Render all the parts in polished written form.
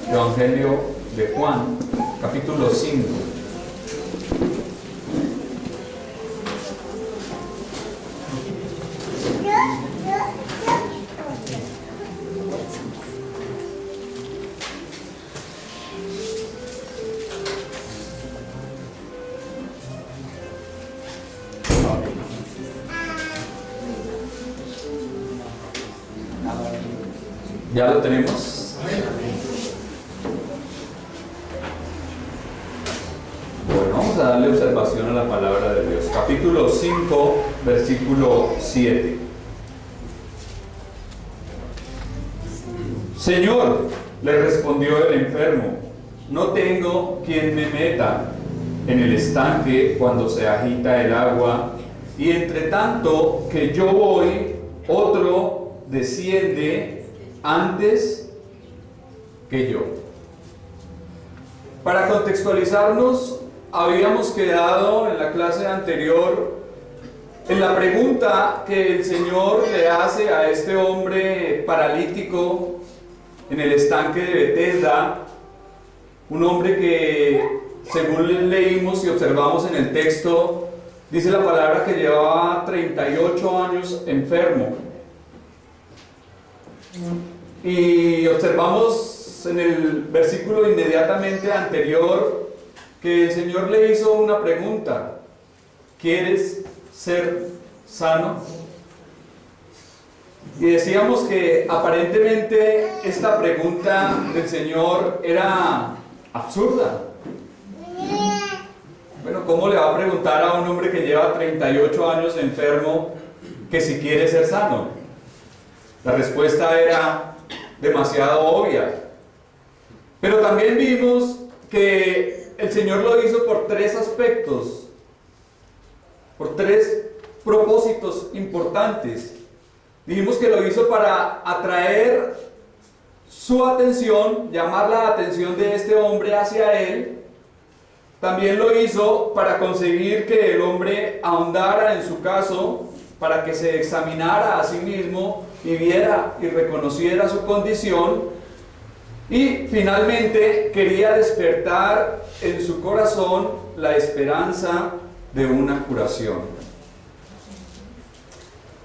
Evangelio de Juan, capítulo 5. ¿Ya lo tenemos? Bueno, vamos a darle observación a la palabra de Dios. Capítulo 5, versículo 7. Señor, le respondió el enfermo, no tengo quien me meta en el estanque cuando se agita el agua, y entre tanto que yo voy, otro desciende antes que yo. Para contextualizarnos, habíamos quedado en la clase anterior en la pregunta que el Señor le hace a este hombre paralítico en el estanque de Betesda, un hombre que, según leímos y observamos en el texto, dice la palabra que llevaba 38 años enfermo. Y observamos en el versículo inmediatamente anterior que el Señor le hizo una pregunta: ¿quieres ser sano? Y decíamos que aparentemente esta pregunta del Señor era absurda. Bueno, ¿cómo le va a preguntar a un hombre que lleva 38 años enfermo que si quiere ser sano? La respuesta era demasiado obvia. Pero también vimos que el Señor lo hizo por tres aspectos, por tres propósitos importantes. Dijimos que lo hizo para atraer su atención, llamar la atención de este hombre hacia él. También lo hizo para conseguir que el hombre ahondara en su caso, para que se examinara a sí mismo y viera y reconociera su condición. Y finalmente quería despertar en su corazón la esperanza de una curación.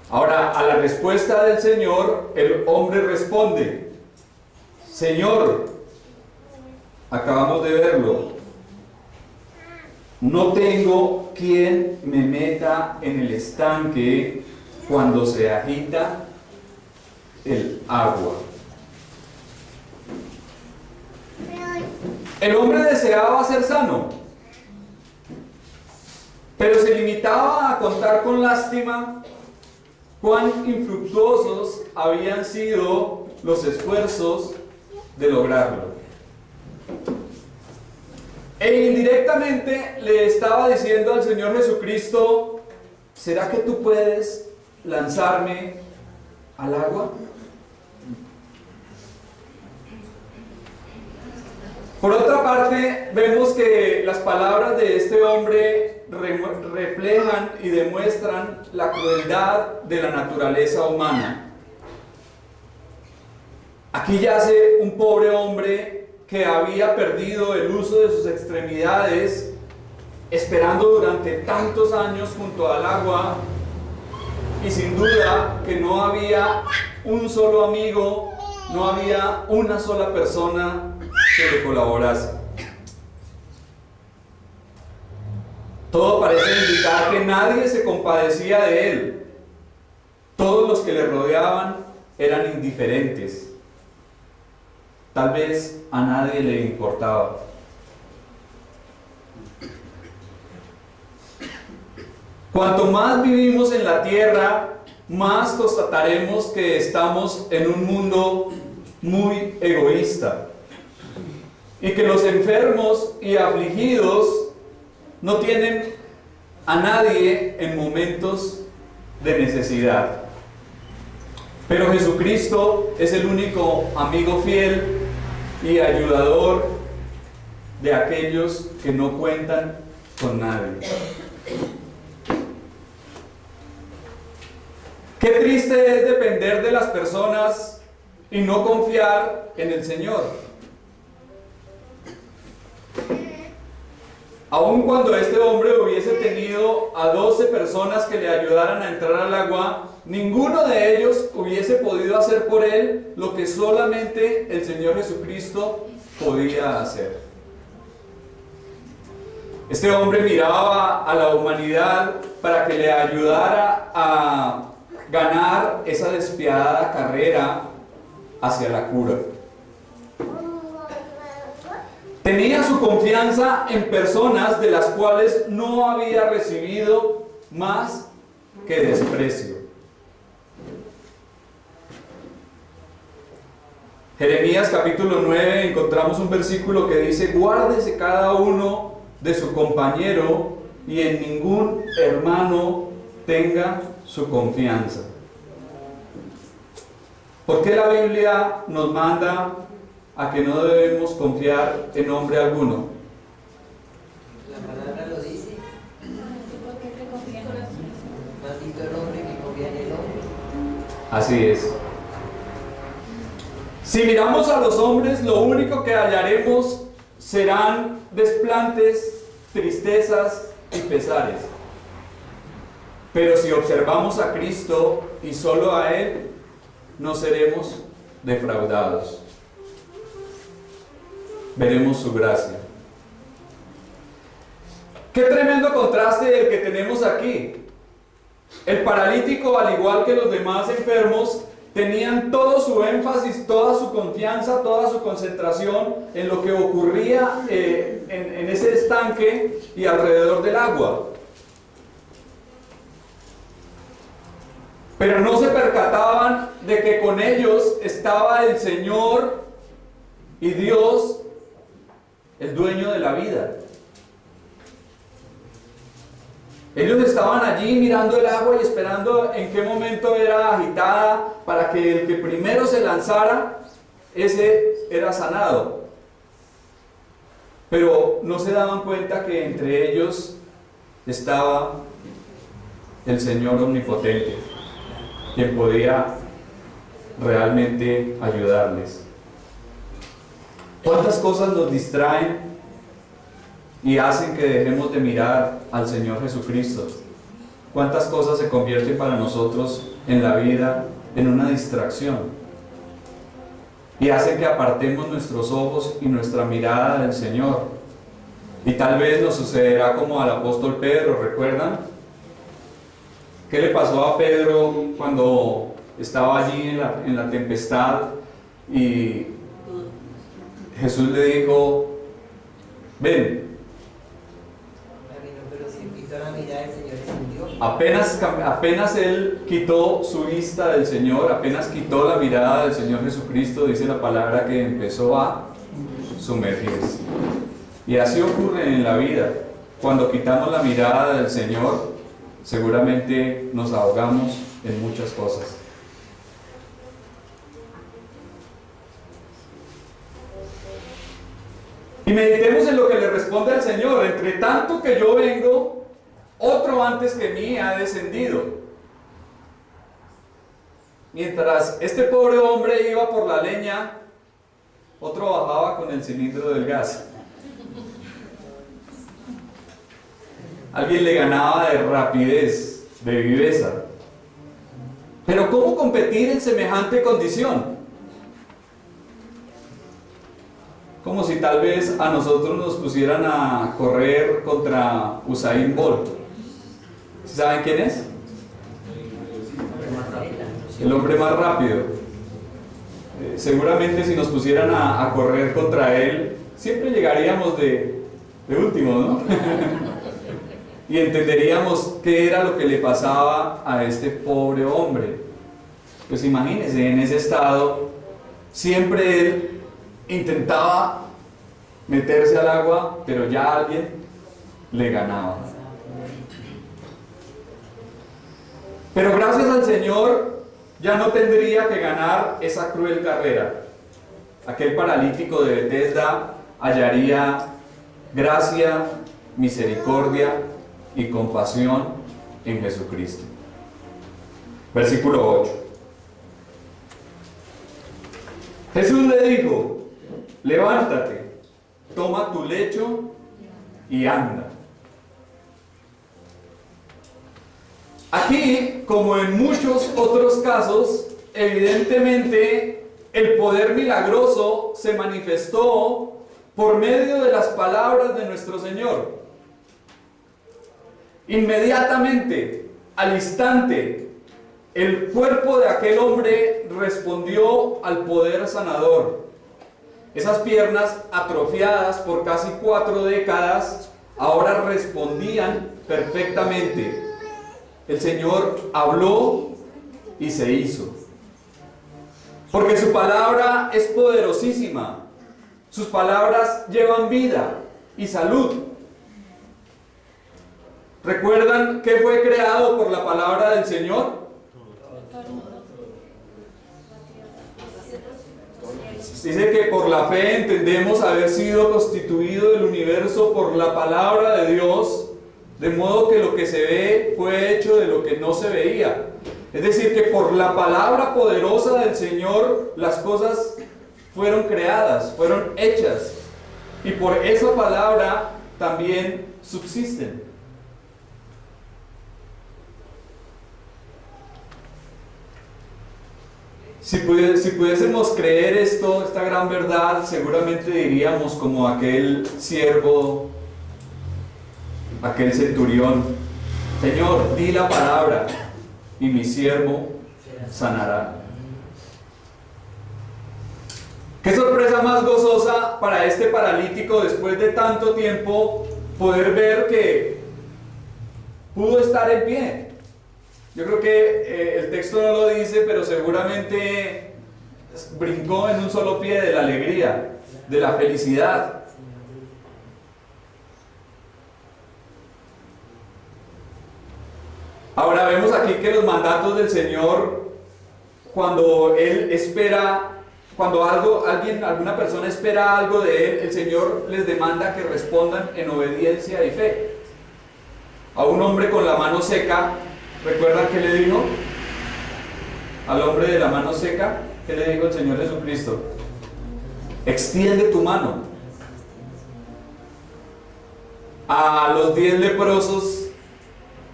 Ahora, a la respuesta del Señor, el hombre responde: Señor, acabamos de verlo, no tengo quien me meta en el estanque cuando se agita el agua. El hombre deseaba ser sano, pero se limitaba a contar con lástima cuán infructuosos habían sido los esfuerzos de lograrlo. E indirectamente le estaba diciendo al Señor Jesucristo: ¿será que tú puedes lanzarme al agua? Por otra parte, vemos que las palabras de este hombre reflejan y demuestran la crueldad de la naturaleza humana. Aquí yace un pobre hombre que había perdido el uso de sus extremidades, esperando durante tantos años junto al agua, y sin duda que no había un solo amigo, no había una sola persona que le colaborase. Todo parece indicar que nadie se compadecía de él. Todos los que le rodeaban eran indiferentes. Tal vez a nadie le importaba. Cuanto más vivimos en la tierra, más constataremos que estamos en un mundo muy egoísta, y que los enfermos y afligidos no tienen a nadie en momentos de necesidad. Pero Jesucristo es el único amigo fiel y ayudador de aquellos que no cuentan con nadie. Qué triste es depender de las personas y no confiar en el Señor. Aun cuando este hombre hubiese tenido a 12 personas que le ayudaran a entrar al agua, ninguno de ellos hubiese podido hacer por él lo que solamente el Señor Jesucristo podía hacer. Este hombre miraba a la humanidad para que le ayudara a ganar esa despiadada carrera hacia la cura. Tenía su confianza en personas de las cuales no había recibido más que desprecio. Jeremías capítulo 9 encontramos un versículo que dice: guárdese cada uno de su compañero y en ningún hermano tenga su confianza. ¿Por qué la Biblia nos manda a que no debemos confiar en hombre alguno? La palabra lo dice. Maldito el hombre que confía en el hombre. Así es. Si miramos a los hombres, lo único que hallaremos serán desplantes, tristezas y pesares. Pero si observamos a Cristo y solo a Él, no seremos defraudados. Veremos su gracia. Qué tremendo contraste el que tenemos aquí. El paralítico, al igual que los demás enfermos, tenían todo su énfasis, toda su confianza, toda su concentración en lo que ocurría en ese estanque y alrededor del agua. Pero no se percataban de que con ellos estaba el Señor y Dios, el dueño de la vida. Ellos estaban allí mirando el agua y esperando en qué momento era agitada para que el que primero se lanzara, ese era sanado. Pero no se daban cuenta que entre ellos estaba el Señor omnipotente, quien podía realmente ayudarles. ¿Cuántas cosas nos distraen y hacen que dejemos de mirar al Señor Jesucristo? ¿Cuántas cosas se convierten para nosotros en la vida en una distracción? Y hacen que apartemos nuestros ojos y nuestra mirada del Señor. Y tal vez nos sucederá como al apóstol Pedro, ¿recuerdan? ¿Qué le pasó a Pedro cuando estaba allí en la tempestad y Jesús le dijo: ven? Pero si quitó la mirada del Señor, se hundió. Apenas él quitó su vista del Señor, apenas quitó la mirada del Señor Jesucristo, dice la palabra que empezó a sumergirse. Y así ocurre en la vida. Cuando quitamos la mirada del Señor, seguramente nos ahogamos en muchas cosas. Y meditemos en lo que le responde al Señor: entre tanto que yo vengo, otro antes que mí ha descendido. Mientras este pobre hombre iba por la leña, otro bajaba con el cilindro del gas. Alguien le ganaba de rapidez, de viveza. Pero ¿cómo competir en semejante condición? Como si tal vez a nosotros nos pusieran a correr contra Usain Bolt. ¿Saben quién es? El hombre más rápido. Seguramente si nos pusieran a correr contra él, siempre llegaríamos de último, ¿no? Y entenderíamos qué era lo que le pasaba a este pobre hombre. Pues imagínense, en ese estado, siempre él intentaba meterse al agua, pero ya alguien le ganaba. Pero gracias al Señor, ya no tendría que ganar esa cruel carrera. Aquel paralítico de Betesda hallaría gracia, misericordia y compasión en Jesucristo. Versículo 8. Jesús le dijo: levántate, toma tu lecho y anda. Aquí, como en muchos otros casos, evidentemente el poder milagroso se manifestó por medio de las palabras de nuestro Señor. Inmediatamente, al instante, el cuerpo de aquel hombre respondió al poder sanador. Esas piernas atrofiadas por casi 4 décadas ahora respondían perfectamente. El Señor habló y se hizo. Porque su palabra es poderosísima. Sus palabras llevan vida y salud. ¿Recuerdan qué fue creado por la palabra del Señor? Dice que por la fe entendemos haber sido constituido el universo por la palabra de Dios, de modo que lo que se ve fue hecho de lo que no se veía. Es decir, que por la palabra poderosa del Señor las cosas fueron creadas, fueron hechas, y por esa palabra también subsisten. Si pudiésemos creer esto, esta gran verdad, seguramente diríamos como aquel siervo, aquel centurión: Señor, di la palabra y mi siervo sanará. Qué sorpresa más gozosa para este paralítico, después de tanto tiempo, poder ver que pudo estar en pie. Yo creo que el texto no lo dice, pero seguramente brincó en un solo pie de la alegría, de la felicidad. Ahora vemos aquí que los mandatos del Señor, cuando Él espera, cuando alguna persona espera algo de Él, el Señor les demanda que respondan en obediencia y fe. A un hombre con la mano seca, ¿recuerdan qué le dijo? Al hombre de la mano seca, ¿qué le dijo el Señor Jesucristo? Extiende tu mano. A los 10 leprosos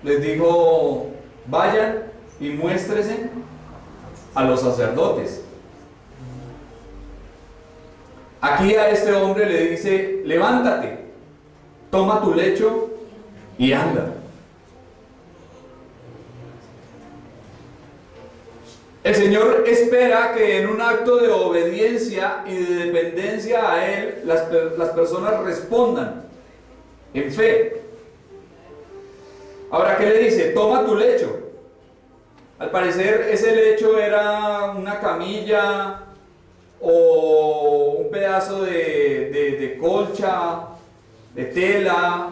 les dijo: vayan y muéstrese a los sacerdotes. Aquí a este hombre le dice: levántate, toma tu lecho y anda. El Señor espera que en un acto de obediencia y de dependencia a Él, las personas respondan en fe. Ahora, ¿qué le dice? Toma tu lecho. Al parecer ese lecho era una camilla o un pedazo de colcha, de tela,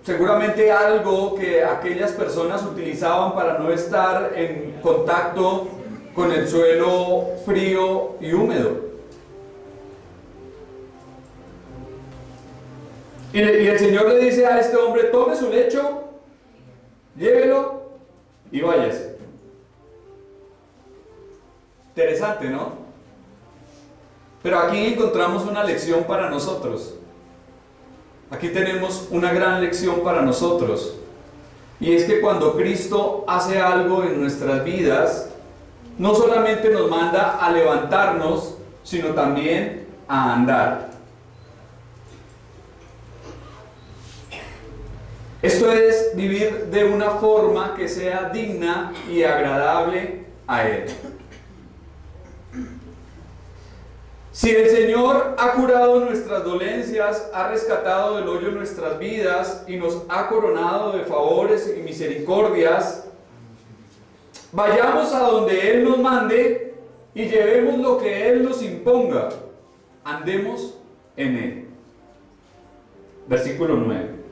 seguramente algo que aquellas personas utilizaban para no estar en contacto con el suelo frío y húmedo. Y el Señor le dice a este hombre: tome su lecho, llévelo y váyase. Interesante, ¿no? Pero aquí encontramos una lección para nosotros. Aquí tenemos una gran lección para nosotros. Y es que cuando Cristo hace algo en nuestras vidas, no solamente nos manda a levantarnos, sino también a andar. Esto es vivir de una forma que sea digna y agradable a Él. Si el Señor ha curado nuestras dolencias, ha rescatado del hoyo nuestras vidas y nos ha coronado de favores y misericordias, vayamos a donde Él nos mande y llevemos lo que Él nos imponga. Andemos en Él. Versículo 9.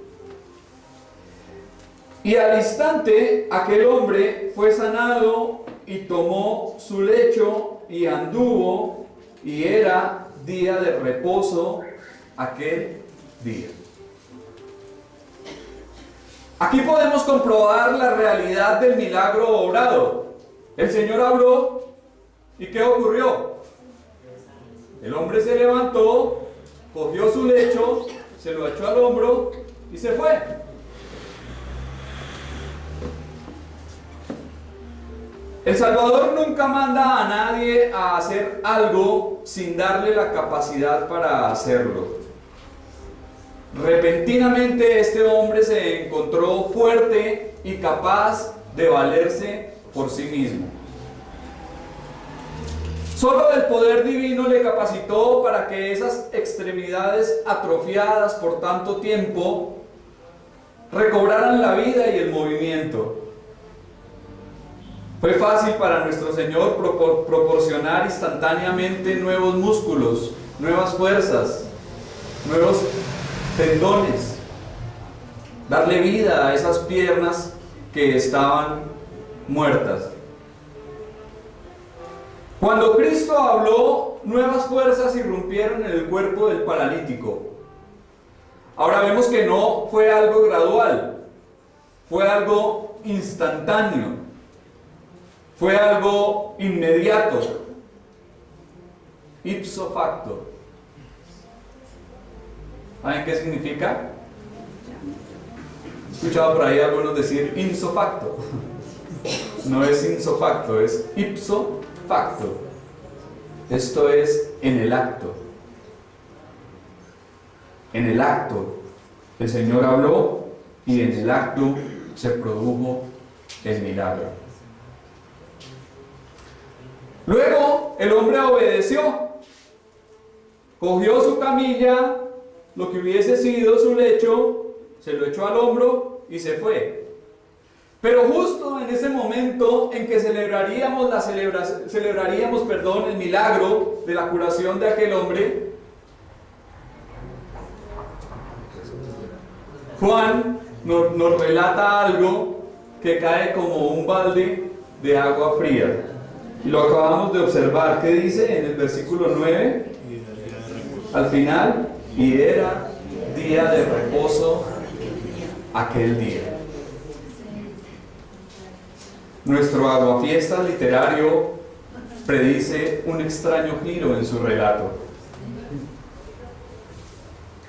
Y al instante aquel hombre fue sanado y tomó su lecho y anduvo, y era día de reposo aquel día. Aquí podemos comprobar la realidad del milagro obrado. El Señor habló, ¿y qué ocurrió? El hombre se levantó cogió su lecho, se lo echó al hombro y se fue. El Salvador nunca manda a nadie a hacer algo sin darle la capacidad para hacerlo. Repentinamente este hombre se encontró fuerte y capaz de valerse por sí mismo. Solo el poder divino le capacitó para que esas extremidades atrofiadas por tanto tiempo recobraran la vida y el movimiento. Fue fácil para nuestro Señor proporcionar instantáneamente nuevos músculos, nuevas fuerzas, nuevos tendones, darle vida a esas piernas que estaban muertas. Cuando Cristo habló, nuevas fuerzas irrumpieron en el cuerpo del paralítico. Ahora vemos que no fue algo gradual, fue algo instantáneo, fue algo inmediato, ipso facto. ¿Saben qué significa? He escuchado por ahí a algunos decir ipso facto. No es ipso facto, es ipso facto. Esto es en el acto. En el acto el Señor habló y en el acto se produjo el milagro. Luego el hombre obedeció, cogió su camilla, lo que hubiese sido su lecho, se lo echó al hombro y se fue. Pero justo en ese momento en que celebraríamos el milagro de la curación de aquel hombre, Juan nos relata algo que cae como un balde de agua fría. Y lo acabamos de observar. ¿Qué dice en el versículo 9? Al final, y era día de reposo aquel día. Nuestro aguafiestas literario predice un extraño giro en su relato.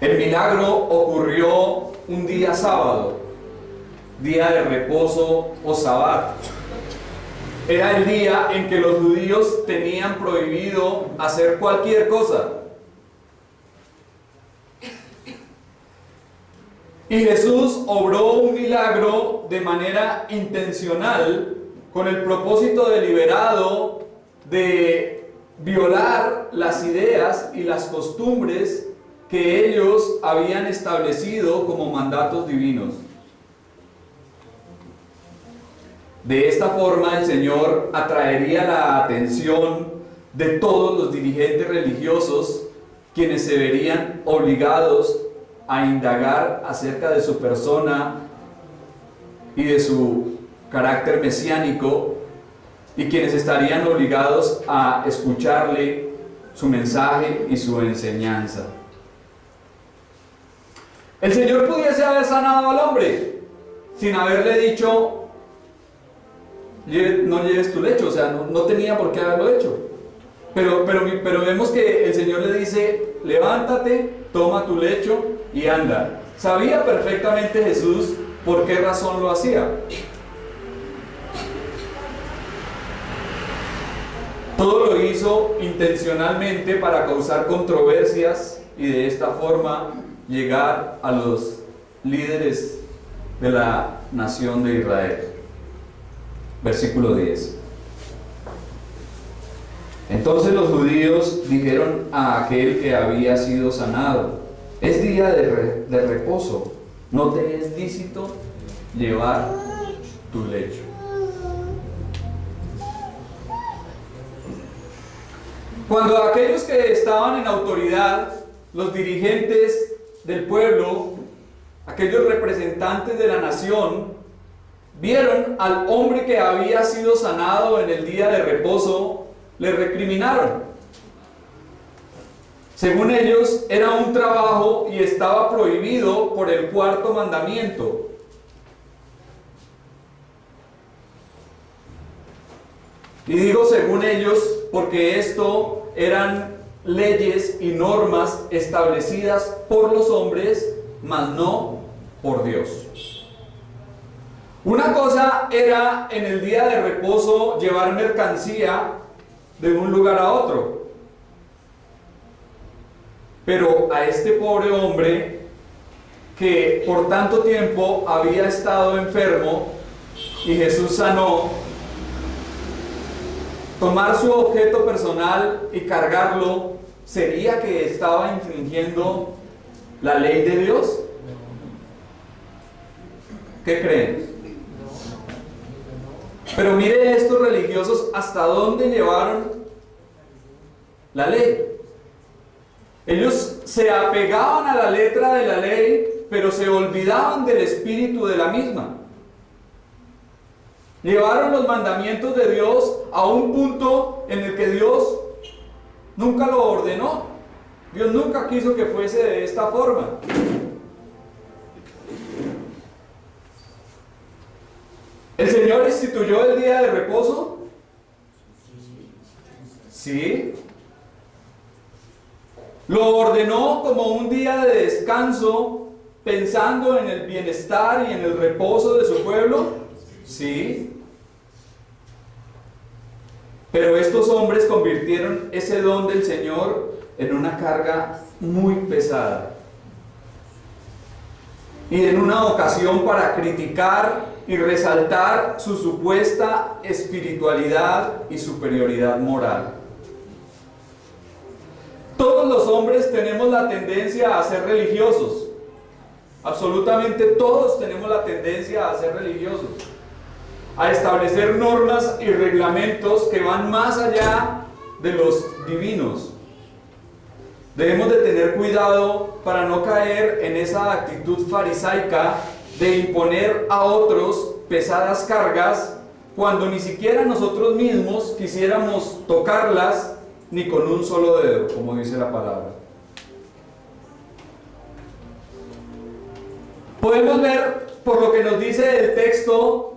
El milagro ocurrió un día sábado, día de reposo o sabbat. Era el día en que los judíos tenían prohibido hacer cualquier cosa. Y Jesús obró un milagro de manera intencional, con el propósito deliberado de violar las ideas y las costumbres que ellos habían establecido como mandatos divinos. De esta forma el Señor atraería la atención de todos los dirigentes religiosos, quienes se verían obligados a indagar acerca de su persona y de su carácter mesiánico, y quienes estarían obligados a escucharle su mensaje y su enseñanza. El Señor pudiese haber sanado al hombre sin haberle dicho no lleves tu lecho, o sea, no tenía por qué haberlo hecho. Pero vemos que el Señor le dice: levántate, toma tu lecho y anda. Sabía perfectamente Jesús por qué razón lo hacía. Todo lo hizo intencionalmente para causar controversias y de esta forma llegar a los líderes de la nación de Israel. Versículo 10. Entonces los judíos dijeron a aquel que había sido sanado: es día de reposo, no te es lícito llevar tu lecho. Cuando aquellos que estaban en autoridad, los dirigentes del pueblo, aquellos representantes de la nación, vieron al hombre que había sido sanado en el día de reposo, le recriminaron. Según ellos, era un trabajo y estaba prohibido por el cuarto mandamiento. Y digo según ellos porque esto eran leyes y normas establecidas por los hombres, mas no por Dios. Una cosa era en el día de reposo llevar mercancía de un lugar a otro. Pero a este pobre hombre que por tanto tiempo había estado enfermo y Jesús sanó, tomar su objeto personal y cargarlo, ¿sería que estaba infringiendo la ley de Dios? ¿Qué creen? Pero mire estos religiosos hasta dónde llevaron la ley. Ellos se apegaban a la letra de la ley, pero se olvidaban del espíritu de la misma. Llevaron los mandamientos de Dios a un punto en el que Dios nunca lo ordenó. Dios nunca quiso que fuese de esta forma. ¿El Señor instituyó el día de reposo? Sí. ¿Lo ordenó como un día de descanso, pensando en el bienestar y en el reposo de su pueblo? Sí. Pero estos hombres convirtieron ese don del Señor en una carga muy pesada. Y en una ocasión para criticar y resaltar su supuesta espiritualidad y superioridad moral. Todos los hombres tenemos la tendencia a ser religiosos. Absolutamente todos tenemos la tendencia a ser religiosos, a establecer normas y reglamentos que van más allá de los divinos. Debemos de tener cuidado para no caer en esa actitud farisaica de imponer a otros pesadas cargas cuando ni siquiera nosotros mismos quisiéramos tocarlas ni con un solo dedo, como dice la palabra. Podemos ver, por lo que nos dice el texto,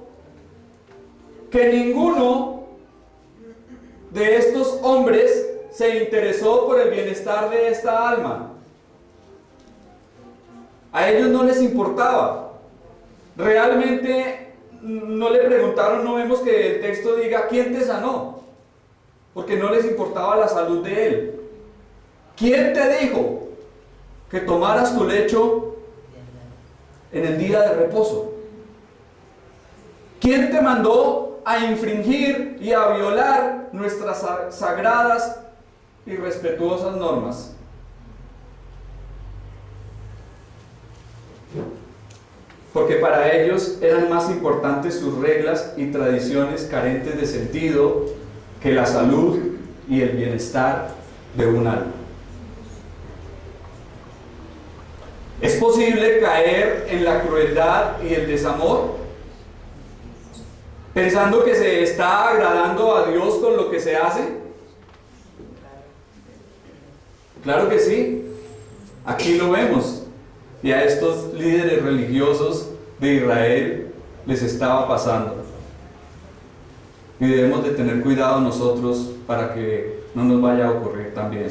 que ninguno de estos hombres se interesó por el bienestar de esta alma. A ellos no les importaba. Realmente no le preguntaron, no vemos que el texto diga ¿quién te sanó? Porque no les importaba la salud de él. ¿Quién te dijo que tomaras tu lecho en el día de reposo? ¿Quién te mandó a infringir y a violar nuestras sagradas y respetuosas normas? Porque para ellos eran más importantes sus reglas y tradiciones carentes de sentido que la salud y el bienestar de un alma. ¿Es posible caer en la crueldad y el desamor, pensando que se está agradando a Dios con lo que se hace? Claro que sí. Aquí lo vemos. Y a estos líderes religiosos de Israel les estaba pasando. Y debemos de tener cuidado nosotros para que no nos vaya a ocurrir también.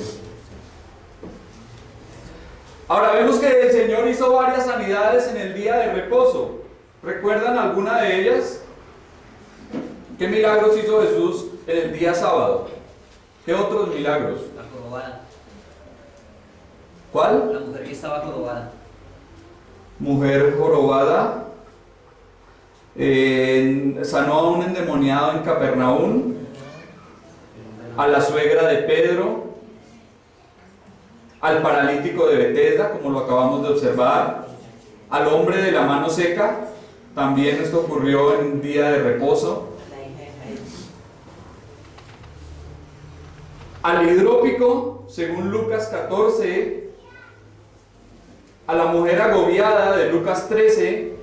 Ahora vemos que el Señor hizo varias sanidades en el día de reposo. ¿Recuerdan alguna de ellas? ¿Qué milagros hizo Jesús en el día sábado? ¿Qué otros milagros? La jorobada. ¿Cuál? La mujer que estaba jorobada. Mujer jorobada. Sanó a un endemoniado en Capernaum. A la suegra de Pedro. Al paralítico de Betesda, como lo acabamos de observar. Al hombre de la mano seca. También esto ocurrió en día de reposo. Al hidrópico, según Lucas 14, a la mujer agobiada de Lucas 13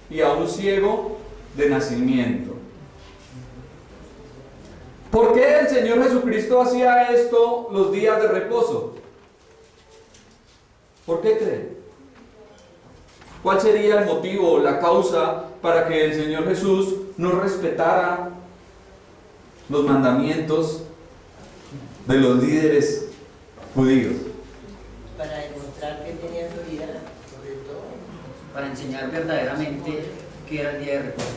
y a un ciego de nacimiento. ¿Por qué el Señor Jesucristo hacía esto los días de reposo? ¿Por qué creen? ¿Cuál sería el motivo o la causa para que el Señor Jesús no respetara los mandamientos de los líderes judíos. Para demostrar que tenía autoridad sobre todo. Para enseñar verdaderamente que era el día de reposo.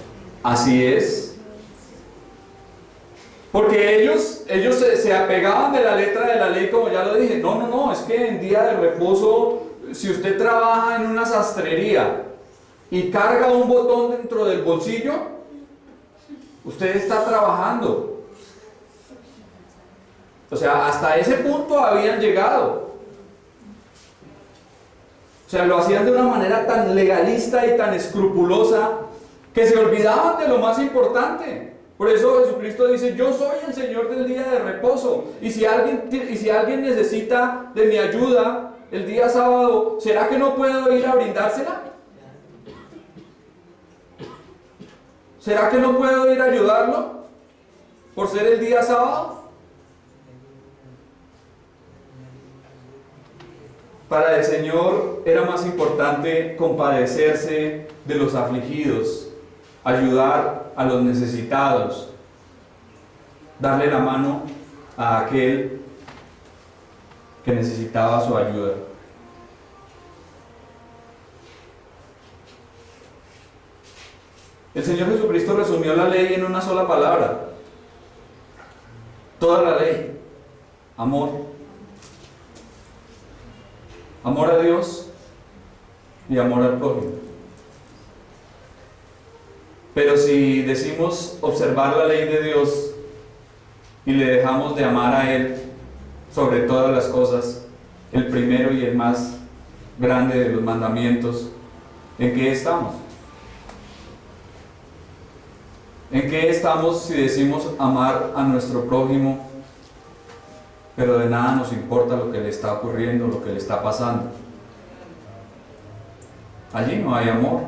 Así es. Porque ellos se apegaban de la letra de la ley, como ya lo dije. No, es que en día de reposo, si usted trabaja en una sastrería y carga un botón dentro del bolsillo, usted está trabajando. O sea, hasta ese punto habían llegado. O sea, lo hacían de una manera tan legalista y tan escrupulosa que se olvidaban de lo más importante. Por eso Jesucristo dice: yo soy el Señor del día de reposo. Y si alguien necesita de mi ayuda el día sábado, ¿será que no puedo ir a brindársela? ¿Será que no puedo ir a ayudarlo por ser el día sábado? Para el Señor era más importante compadecerse de los afligidos, ayudar a los necesitados, darle la mano a aquel que necesitaba su ayuda. El Señor Jesucristo resumió la ley en una sola palabra. Toda la ley: amor. Amor a Dios y amor al prójimo. Pero si decimos observar la ley de Dios y le dejamos de amar a Él sobre todas las cosas, el primero y el más grande de los mandamientos, ¿en qué estamos? ¿En qué estamos si decimos amar a nuestro prójimo, pero de nada nos importa lo que le está ocurriendo, lo que le está pasando? Allí no hay amor.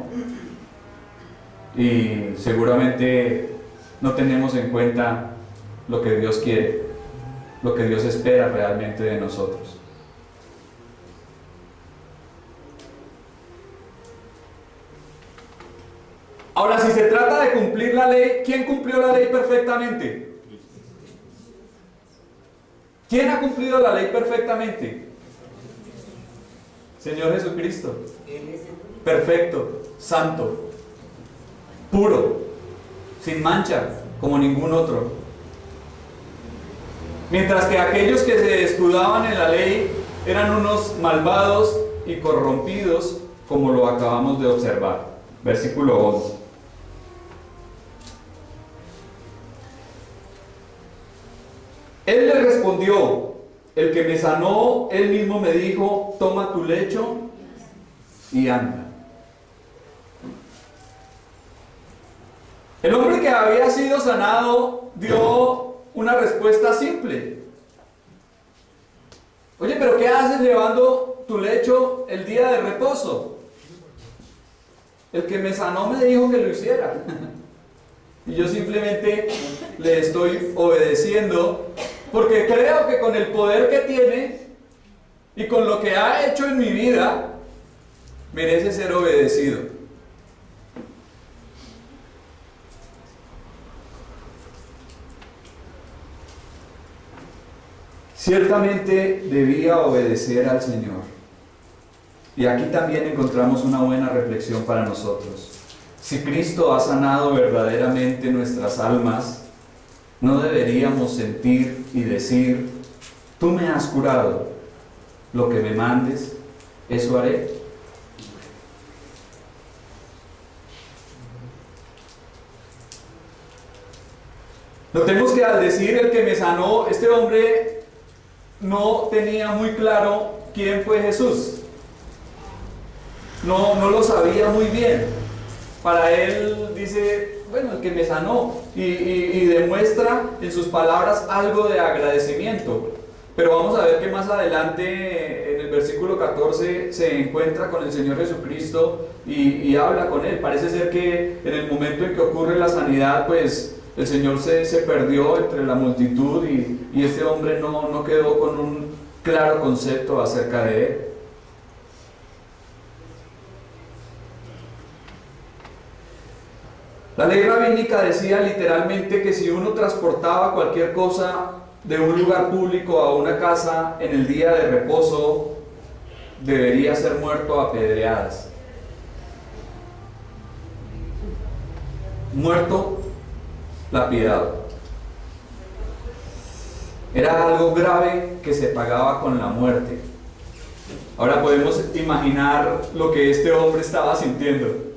Y seguramente no tenemos en cuenta lo que Dios quiere, lo que Dios espera realmente de nosotros. Ahora, si se trata de cumplir la ley, ¿quién cumplió la ley perfectamente? ¿Quién ha cumplido la ley perfectamente? Señor Jesucristo. Perfecto, santo, puro, sin mancha, como ningún otro. Mientras que aquellos que se escudaban en la ley eran unos malvados y corrompidos, como lo acabamos de observar. Versículo 11. Él le respondió: el que me sanó, él mismo me dijo: toma tu lecho y anda. El hombre que había sido sanado dio una respuesta simple: oye, pero ¿qué haces llevando tu lecho el día de reposo? El que me sanó me dijo que lo hiciera. Y yo simplemente le estoy obedeciendo porque creo que con el poder que tiene y con lo que ha hecho en mi vida, merece ser obedecido. Ciertamente debía obedecer al Señor. Y aquí también encontramos una buena reflexión para nosotros. Si Cristo ha sanado verdaderamente nuestras almas, ¿no deberíamos sentir y decir: tú me has curado, lo que me mandes, eso haré? Notemos que al decir el que me sanó, este hombre no tenía muy claro quién fue Jesús. No lo sabía muy bien. Para él dice: bueno, el que me sanó, y demuestra en sus palabras algo de agradecimiento. Pero vamos a ver que más adelante, en el versículo 14, se encuentra con el Señor Jesucristo y habla con él. Parece ser que en el momento en que ocurre la sanidad, pues el Señor se perdió entre la multitud y este hombre no quedó con un claro concepto acerca de él. La ley rabínica decía literalmente que si uno transportaba cualquier cosa de un lugar público a una casa en el día de reposo debería ser muerto a pedradas. Muerto, lapidado. Era algo grave que se pagaba con la muerte. Ahora podemos imaginar lo que este hombre estaba sintiendo.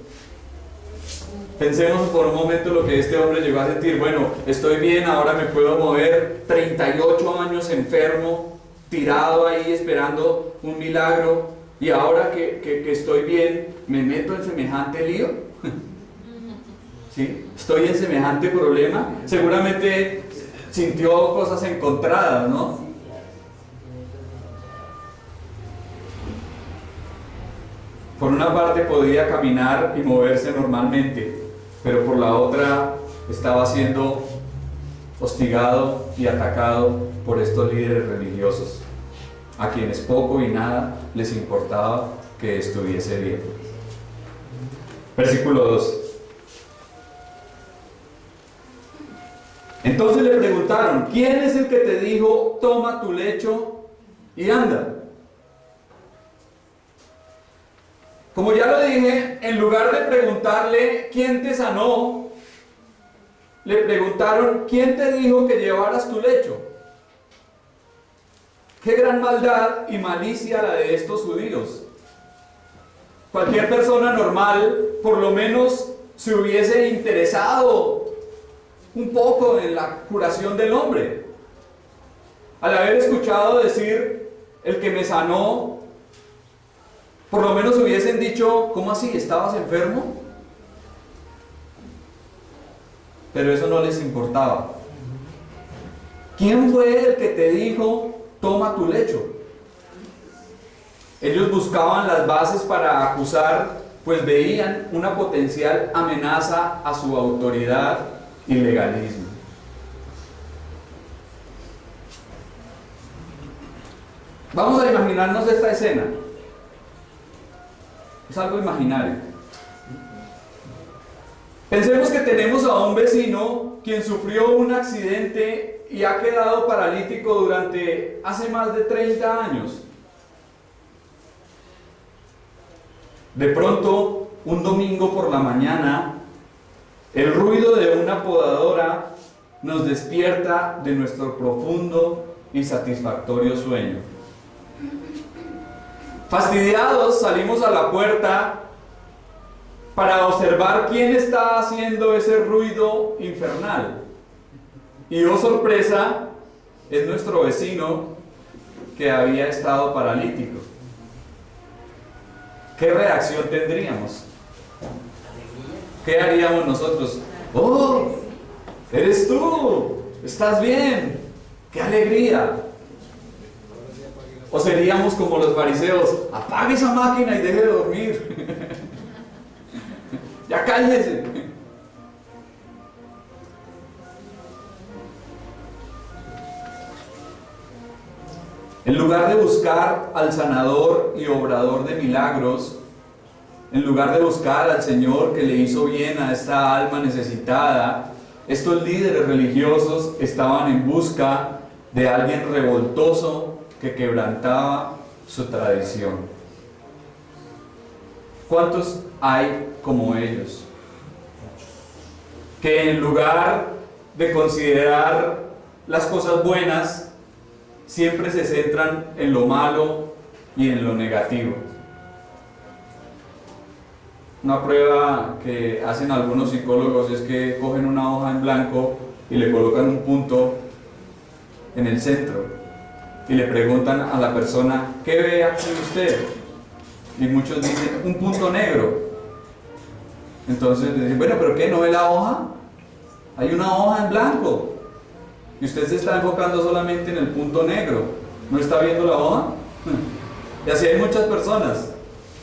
Pensemos por un momento lo que este hombre llegó a sentir. Bueno, estoy bien, ahora me puedo mover. 38 años enfermo, tirado ahí esperando un milagro. Y ahora que estoy bien, me meto en semejante lío. ¿Sí? Estoy en semejante problema. Seguramente sintió cosas encontradas, ¿no? Por una parte podía caminar y moverse normalmente, pero por la otra estaba siendo hostigado y atacado por estos líderes religiosos, a quienes poco y nada les importaba que estuviese bien. Versículo 2. Entonces le preguntaron: ¿quién es el que te dijo, toma tu lecho y anda? Como ya lo dije, en lugar de preguntarle ¿quién te sanó?, le preguntaron: ¿quién te dijo que llevaras tu lecho? Qué gran maldad y malicia la de estos judíos. Cualquier persona normal por lo menos se hubiese interesado un poco en la curación del hombre. Al haber escuchado decir el que me sanó, por lo menos hubiesen dicho: ¿cómo así? ¿Estabas enfermo? Pero eso no les importaba. ¿Quién fue el que te dijo, toma tu lecho? Ellos buscaban las bases para acusar, pues veían una potencial amenaza a su autoridad y legalismo. Vamos a imaginarnos esta escena. Es algo imaginario. Pensemos que tenemos a un vecino quien sufrió un accidente y ha quedado paralítico durante hace más de 30 años. De pronto, un domingo por la mañana, el ruido de una podadora nos despierta de nuestro profundo y satisfactorio sueño. Fastidiados, salimos a la puerta para observar quién está haciendo ese ruido infernal. Y oh sorpresa, es nuestro vecino que había estado paralítico. ¿Qué reacción tendríamos? ¿Qué haríamos nosotros? ¡Oh! ¡Eres tú! ¿Estás bien? ¡Qué alegría! ¿O seríamos como los fariseos? ¡Apague esa máquina y deje de dormir! ¡Ya cállese! En lugar de buscar al sanador y obrador de milagros, en lugar de buscar al Señor que le hizo bien a esta alma necesitada, estos líderes religiosos estaban en busca de alguien revoltoso que quebrantaba su tradición. ¿Cuántos hay como ellos? Que en lugar de considerar las cosas buenas, siempre se centran en lo malo y en lo negativo. Una prueba que hacen algunos psicólogos es que cogen una hoja en blanco y le colocan un punto en el centro y le preguntan a la persona: ¿qué ve aquí usted? Y muchos dicen: un punto negro. Entonces le dicen: bueno, ¿pero qué? ¿No ve la hoja? Hay una hoja en blanco y usted se está enfocando solamente en el punto negro. ¿No está viendo la hoja? Y así hay muchas personas.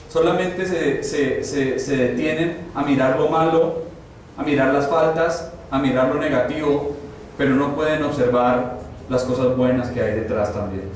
Solamente se detienen a mirar lo malo, a mirar las faltas, a mirar lo negativo, pero no pueden observar las cosas buenas que hay detrás también.